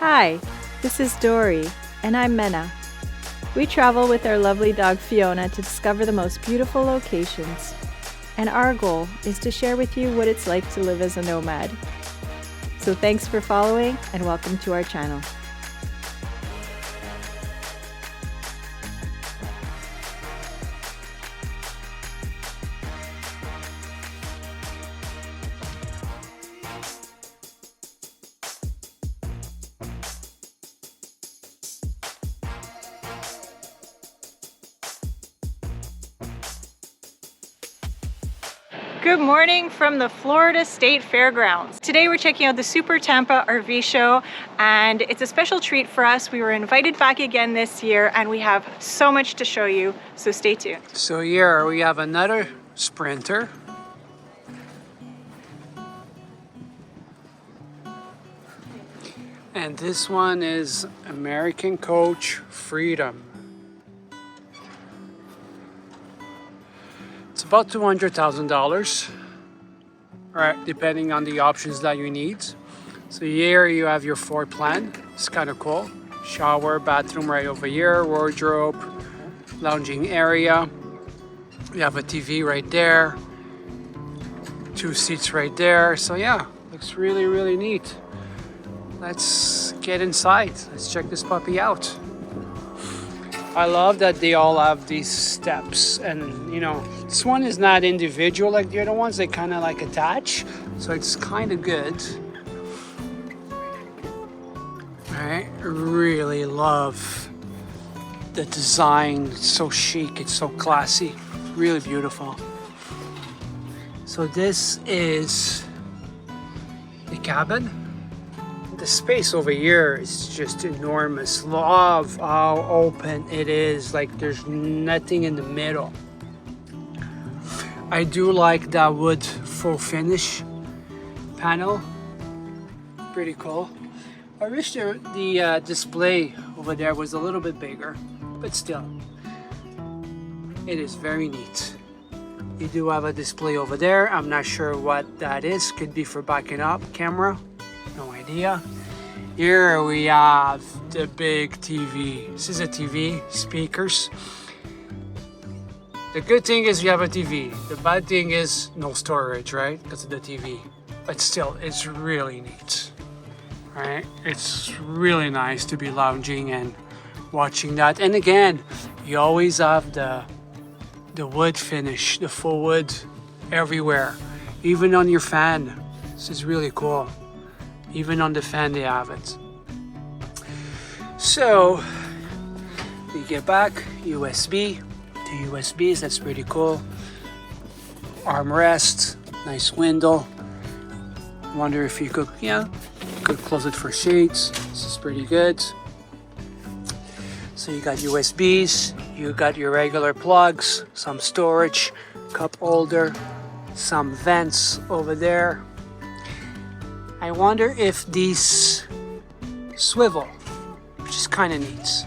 Hi, this is Dory, and I'm Mena. We travel with our lovely dog Fiona to discover the most beautiful locations, and our goal is to share with you what it's like to live as a nomad. So thanks for following, and welcome to our channel. Good morning from the Florida State Fairgrounds. Today we're checking out the Super Tampa RV show, and it's a special treat for us. We were invited back again this year and we have so much to show you, so stay tuned. So here we have another Sprinter. And this one is American Coach Freedom. It's about $200,000, right, depending on the options that you need. So here you have your floor plan. It's kind of cool. Shower, bathroom right over here, wardrobe, lounging area. You have a TV right there, 2 seats right there. So yeah, looks really, really neat. Let's get inside. Let's check this puppy out. I love that they all have these steps, and you know, this one is not individual like the other ones. They kind of like attach, so it's kind of good. I really love the design. It's so chic, it's so classy, really beautiful. So this is the cabin. The space over here is just enormous. Love how open it is, like there's nothing in the middle. I do like that wood faux finish panel, pretty cool. I wish the display over there was a little bit bigger, but still, it is very neat. You do have a display over there. I'm not sure what that is. Could be for backing up camera. No idea. Here we have the big TV. This is a TV, speakers. The good thing is you have a TV. The bad thing is no storage, right? Because of the TV. But still, it's really neat. Right? It's really nice to be lounging and watching that. And again, you always have the wood finish, the faux wood everywhere. Even on your fan. This is really cool. Even on the fan they have it. So we get back, USB, 2 USBs, that's pretty cool. Armrest, nice window. Wonder if you could, could close it for shades. This is pretty good. So you got USBs, you got your regular plugs, some storage, cup holder, some vents over there. I wonder if these swivel, which is kind of neat.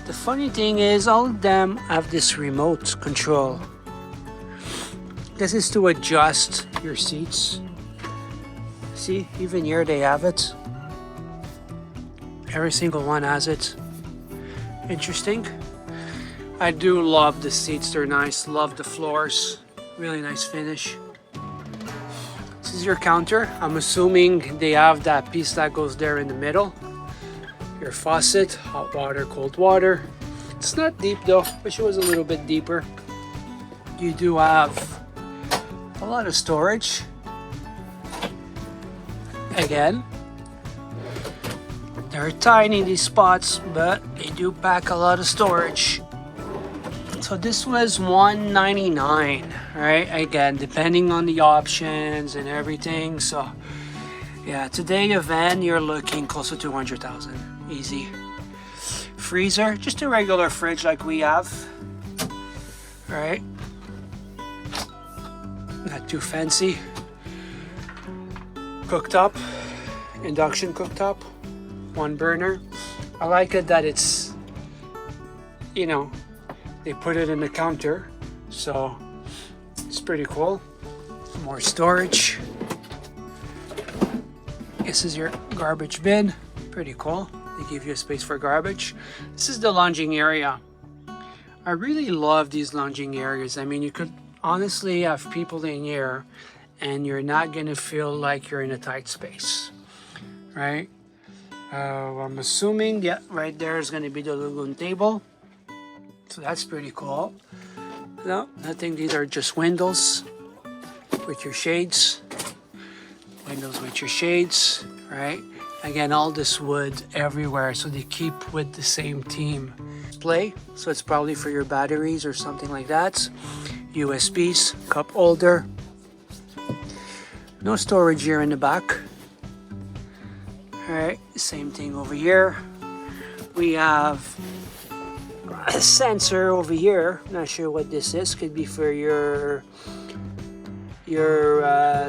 The funny thing is all of them have this remote control. This is to adjust your seats. See, even here they have it. Every single one has it. Interesting. I do love the seats, they're nice. Love the floors, really nice finish. This is your counter. I'm assuming they have that piece that goes there in the middle. Your faucet, hot water, cold water. It's not deep though. Wish it was a little bit deeper. You do have a lot of storage. Again, they're tiny, these spots, but they do pack a lot of storage. So this was $199, right? Again, depending on the options and everything. So yeah, today a van, you're looking close to 200,000, easy. Freezer, just a regular fridge like we have, right? Not too fancy. Cooktop, induction cooktop, 1 burner. I like it that it's, they put it in the counter, so it's pretty cool. More storage. This is your garbage bin. Pretty cool. They give you a space for garbage. This is the lounging area. I really love these lounging areas. I mean, you could honestly have people in here and you're not gonna feel like you're in a tight space, right? I'm assuming, yeah, right there is gonna be the lagoon table. So that's pretty cool. No, I think these are just windows with your shades. Windows with your shades, right? Again, all this wood everywhere, so they keep with the same theme. Display, so it's probably for your batteries or something like that. USBs, cup holder. No storage here in the back. All right, same thing over here. We have a sensor over here. Not sure what this is. Could be for your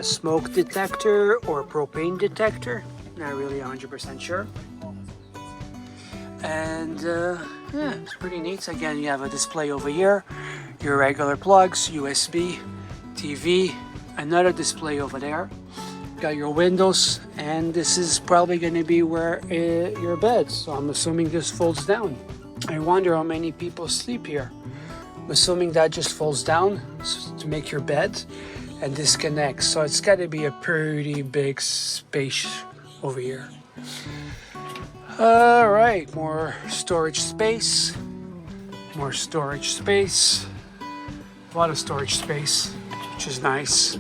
smoke detector or propane detector. Not really 100% sure. And yeah, it's pretty neat. Again, you have a display over here. Your regular plugs, USB, TV, another display over there. Got your windows, and this is probably going to be where your bed. So I'm assuming this folds down. I wonder how many people sleep here. I'm assuming that just folds down to make your bed and disconnects. So it's got to be a pretty big space over here. All right, more storage space. More storage space. A lot of storage space, which is nice.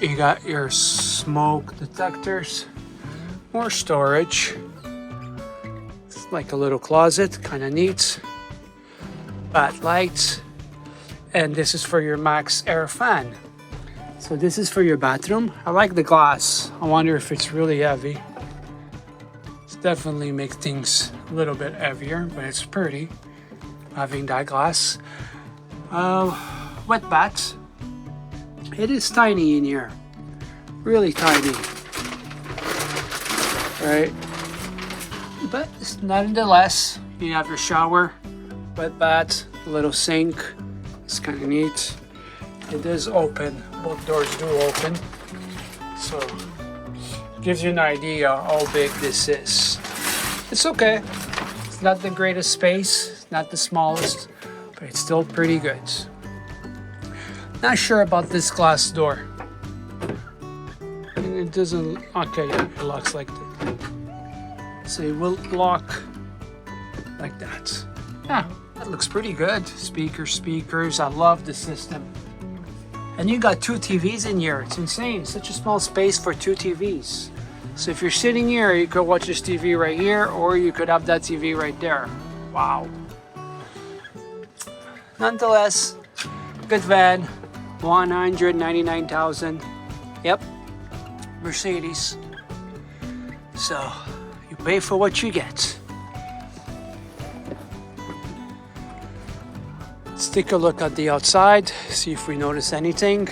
You got your smoke detectors, more storage. It's like a little closet, kind of neat. Bat lights, and this is for your max air fan. So this is for your bathroom. I like the glass. I wonder if it's really heavy. It's definitely makes things a little bit heavier, but it's pretty having that glass. Wet bath. It is tiny in here, really tiny, right? But nonetheless, you have your shower, wet bath, little sink. It's kind of neat. It is open, both doors do open, so gives you an idea how big this is. It's okay. It's not the greatest space, it's not the smallest, but it's still pretty good. Not sure about this glass door. And it doesn't, okay, yeah, it locks like that. So it will lock like that. Yeah, that looks pretty good. Speakers, I love the system. And you got 2 TVs in here, it's insane. Such a small space for 2 TVs. So if you're sitting here, you could watch this TV right here, or you could have that TV right there. Wow. Nonetheless, good van. 199,000. Yep, Mercedes. So you pay for what you get. Let's take a look at the outside, see if we notice anything.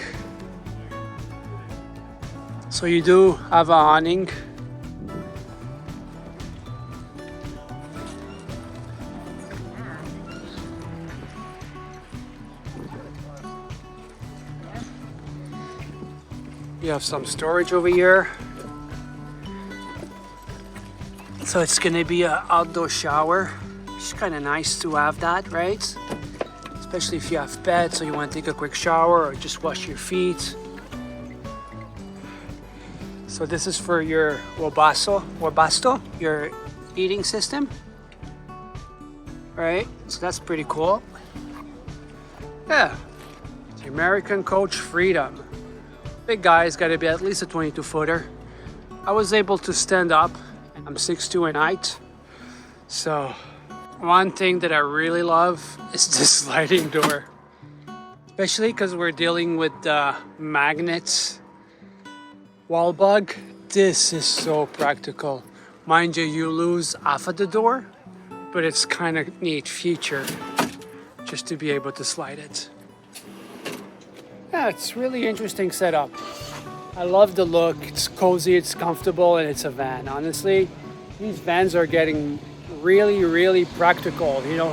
So you do have a awning. You have some storage over here. So it's gonna be an outdoor shower. It's kind of nice to have that, right? Especially if you have pets, so you want to take a quick shower or just wash your feet. So this is for your wabasto, your eating system. Right? So that's pretty cool. Yeah, the American Coach Freedom. Big guy's got to be at least a 22 footer. I was able to stand up. I'm 6'2" in height. So one thing that I really love is this sliding door. Especially because we're dealing with magnets, wall bug. This is so practical. Mind you, you lose half of the door, but it's kind of neat feature just to be able to slide it. Yeah, it's really interesting setup. I love the look. It's cozy, it's comfortable, and it's a van. Honestly, these vans are getting really, really practical, you know,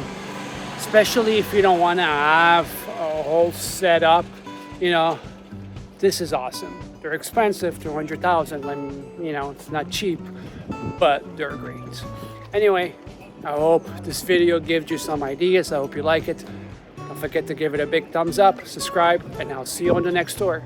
especially if you don't want to have a whole setup, you know, this is awesome. They're expensive, 200,000, and you know, it's not cheap, but they're great. Anyway, I hope this video gives you some ideas. I hope you like it. Don't forget to give it a big thumbs up, subscribe, and I'll see you on the next tour.